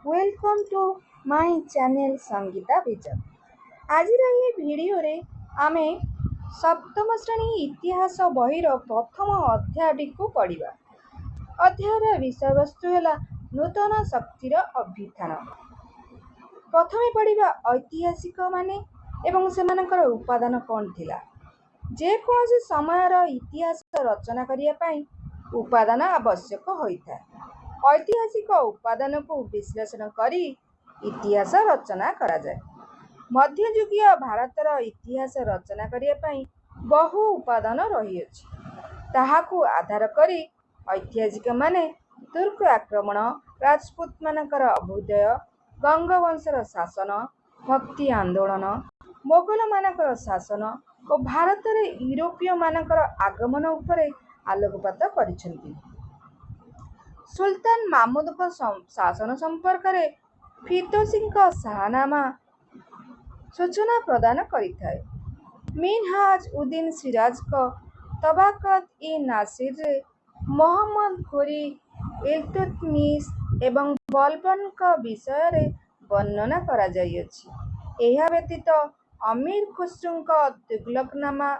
Welcome to my channel Sangeeta Vijay. आज video रे आमे सप्तम श्रेणी इतिहास बहिर प्रथम अध्याय को पढ़ा। अध्यायर विषय वस्तु है नूतन शक्तिर अभ्युत्थान। प्रथमे पढ़ा ऐतिहासिक माने एवं सेमानकर उपादान कौन थिला। जेकोसी समयर इतिहास रचना करिया पई उपादान आवश्यक होइता। ऐतिहासिक उपादान को विश्लेषण करी इतिहास रचना करा जाए। मध्ययुगीय भारतर इतिहास रचना करिया पई बहु उपादान रही अछि। ताहाकु आधार करी ऐतिहासिक माने तुर्क आक्रमण, राजपूत मानकर अभ्युदय, गंगवंशर शासन, भक्ति आंदोलन, मोगल मानकर शासन और भारत रे यूरोपीय मानकर आगमन उपरे आलोकपात करिसेंती। सुल्तान महमूद को शासन संपर्क में फिरदौसी शाहनामा सूचना प्रदान करिथाए। मिनहाज उद्दीन सिराज को तबाकत इ नासिर रे मोहम्मद घोरी, इल्तुतमिश एवं बलबन का विषय रे वर्णना करा जाइअछि। एहा व्यतीत अमीर खुसरू का तुगलकनामा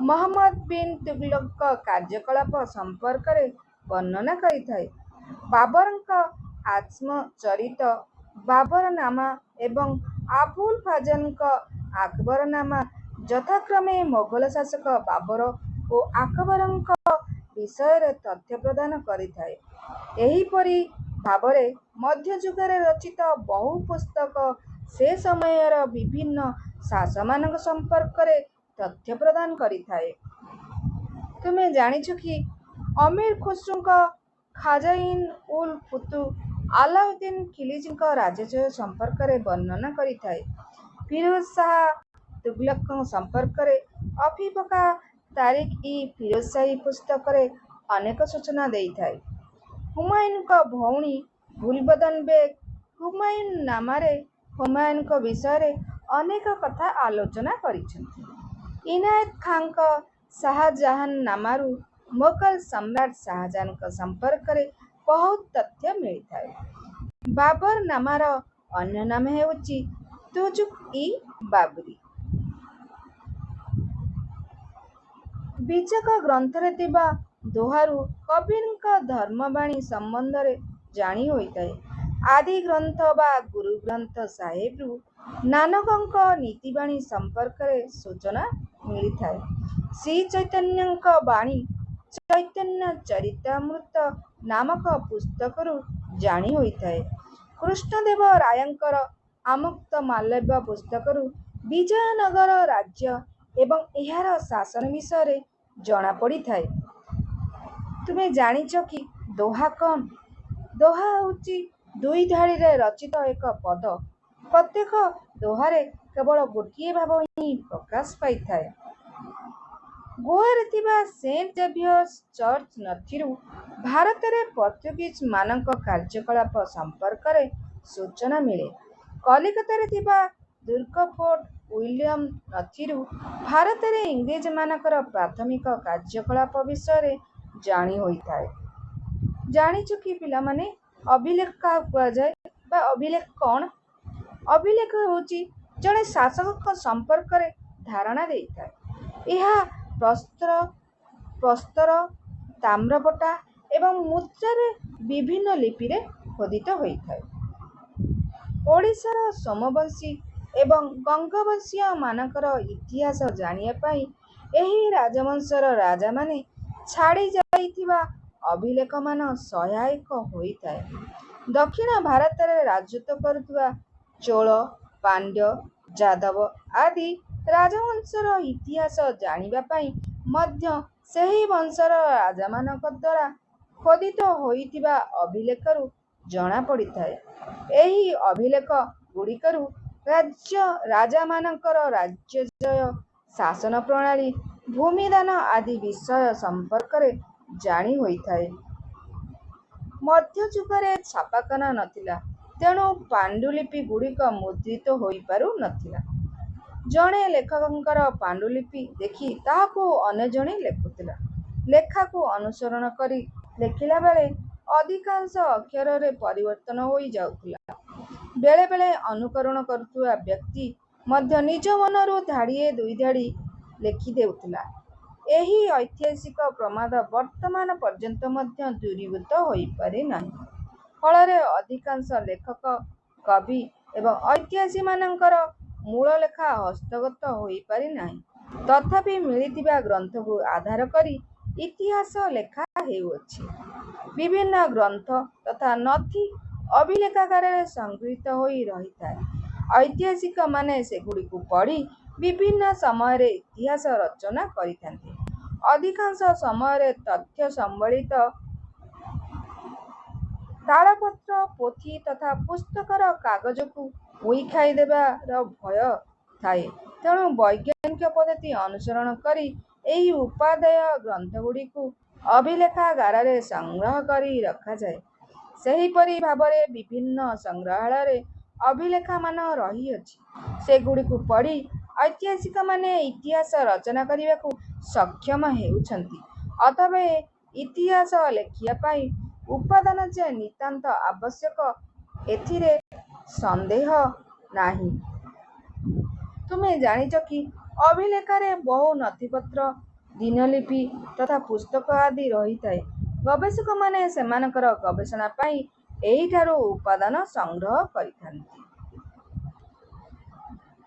मोहम्मद बिन तुगलक का कार्यकलाप संपर्क रे वर्णना करिथाए। बाबरଙ୍କ आत्मचरित बाबरनामा एवं आबुल फजलଙ୍କ अकबरनामा यथाक्रमे मोगल शासक बाबर और अकबरଙ୍କ विषय तथ्य प्रदान करिथाए। एहीपरि भावरे मध्ययुगरे रचित बहु पुस्तक से समयर विभिन्न शासकମାନଙ୍କ संपर्क तथ्य प्रदान करिथाए। तुमे जानिछ कि अमीर खुसरूଙ୍କ खाजाइन उल फुतुह अलाउद्दीन खिलजीଙ୍କ राजस्व संपर्क में वर्णना करिथाए। फिरोज शाह तुगलक संपर्क में अफीफका तारिख इ फिरोजशाही पुस्तक रे अनेक सूचना देइथाए। हुमायून का भौणी गुलबदन बेग हुमायून नामारे हुमायून का विषय रे अनेक कथा आलोचना करिसेंती। इनायत खान का शाहजहान नामारू मोगल सम्राट शाहजहान का संपर्क में बहुत तथ्य मिलता है। बाबर नामार अन्य नाम हेउची तुजुक इ बाबरी। बीजक ग्रंथ रे तिबा दोहारू कबीर का धर्मवाणी संबंध रे जानी होइताए। आदि ग्रंथ बा गुरु ग्रंथ साहेब रु नानक नीतिवाणी संपर्क रे सूचना मिलता है। श्री चैतन्य का वाणी चैतन्य चरितामृत नामक पुस्तक जानी होइताए। कृष्णदेव रायंकर आमुक्त मालव्य पुस्तक विजयनगर राज्य एवं एहार शासन विषय जना पड़ी थाए। तुमे जानिछ कि दोहा कौन? दोहा होची दुई धाड़ी रे रचित एक पद। प्रत्येक दोहारे केवल गोटिए भाव ही प्रकाश पाई थाए। गोवारे थिबा सेंट जेवियर्स चर्च नथिरू भारत रे पोर्तुगीज मानक कार्यकलाप संपर्क रे सूचना मिले। कलिकता रे थिबा दुर्ग फोर्ट विलियम नथिरू भारत रे इंग्रेज मानकर प्राथमिक कार्यकलाप विषय रे जानी होइथाए। जानिछु कि पिला माने अभिलेख का कुआ जाए बा अभिलेख कौन? अभिलेख होची जड़े शासक संपर्क रे धारणा देइथाए। यह प्रस्तर ताम्रपटा एवं मुद्रा रे विभिन्न लिपि रे खोदित होइथाए। ओडिशार सोमवंशी एवं गंगवंशीय मानकर इतिहास जानिया पाई एही राजवंशर राजा माने छाड़ी जाइथिबा अभिलेख मान सहायक होइथाए। दक्षिण भारत रे राजत्व करुवा चोल, पांड्य, यादव आदि राजवंशर इतिहास जानिबा पाई मध्य सेही वंशर राजामानक द्वारा खोदित होइथिबा अभिलेखरू जना पड़िथाए। एही अभिलेख गुड़िकरू राज्य राजामानकर राज्यजय, शासन प्रणाली, भूमिदान आदि विषय संपर्क रे जानी होइथाए। मध्ययुगरे छापाखाना नथिला, तेणु पांडुलिपि गुड़िक मुद्रित होई पारु नथिला। जणे लेखकंकर पांडुलिपि देखि ताहाकु अन्य जणे लेखुथिला। लेखा को अनुसरण करी लेखिला बेले अधिकांश अक्षर रे परिवर्तन होई जाउथिला। ବେଳେ ବେଳେ ଅନୁକରଣ କରୁଥିବା ବ୍ୟକ୍ତି ମଧ୍ୟ ନିଜ ମନରୁ ଧାଡ଼ିଏ ଦୁଇ ଧାଡ଼ି ଲେଖି ଦେଉଥିଲା। ଏହି ଐତିହାସିକ ପ୍ରମାଦ ବର୍ତ୍ତମାନ ପର୍ଯ୍ୟନ୍ତ ମଧ୍ୟ ଦୂରୀଭୂତ ହୋଇପାରି ନାହିଁ। ଫଳରେ ଅଧିକାଂଶ ଲେଖକ, କବି ଏବଂ ଐତିହାସିକମାନଙ୍କର ମୂଳ ଲେଖା ହସ୍ତଗତ ହୋଇପାରି ନାହିଁ। ତଥାପି ମିଳିଥିବା ଗ୍ରନ୍ଥକୁ ଆଧାର କରି ଇତିହାସ ଲେଖା ହେଉଅଛି। ବିଭିନ୍ନ ଗ୍ରନ୍ଥ ତଥା ନଥି ଅଭିଲେଖାଗାରରେ ସଂଗୃହୀତ ହୋଇ ରହିଥାଏ। ଐତିହାସିକମାନେ ସେଗୁଡ଼ିକୁ ପଢ଼ି ବିଭିନ୍ନ ସମୟରେ ଇତିହାସ ରଚନା କରିଥାନ୍ତି। ଅଧିକାଂଶ ସମୟରେ ତଥ୍ୟ ସମ୍ବଳିତ ତାଳପତ୍ର, ପୋଥି ତଥା ପୁସ୍ତକର କାଗଜକୁ ଉଇ ଖାଇଦେବାର ଭୟ ଥାଏ। ତେଣୁ ବୈଜ୍ଞାନିକ ପଦ୍ଧତି ଅନୁସରଣ କରି ଏହି ଉପାଦେୟ ଗ୍ରନ୍ଥଗୁଡ଼ିକୁ ଅଭିଲେଖାଗାରରେ ସଂଗ୍ରହ କରି ରଖାଯାଏ। ସେହିପରି ଭାବରେ ବିଭିନ୍ନ ସଂଗ୍ରହାଳୟରେ ଅଭିଲେଖମାନ ରହିଅଛି। ସେଗୁଡ଼ିକୁ ପଢ଼ି ଐତିହାସିକମାନେ ଇତିହାସ ରଚନା କରିବାକୁ ସକ୍ଷମ ହେଉଛନ୍ତି। ଅତଏବ ଇତିହାସ ଲେଖିବା ପାଇଁ ଉପାଦାନ ଯେ ନିତାନ୍ତ ଆବଶ୍ୟକ, ଏଥିରେ ସନ୍ଦେହ ନାହିଁ। ତୁମେ ଜାଣିଛ କି, ଅଭିଲେଖରେ ବହୁ ନଥିପତ୍ର, ଦିନଲିପି ତଥା ପୁସ୍ତକ ଆଦି ରହିଥାଏ। ଗବେଷକମାନେ ସେମାନଙ୍କର ଗବେଷଣା ପାଇଁ ଏହିଠାରୁ ଉପାଦାନ ସଂଗ୍ରହ କରିଥାନ୍ତି।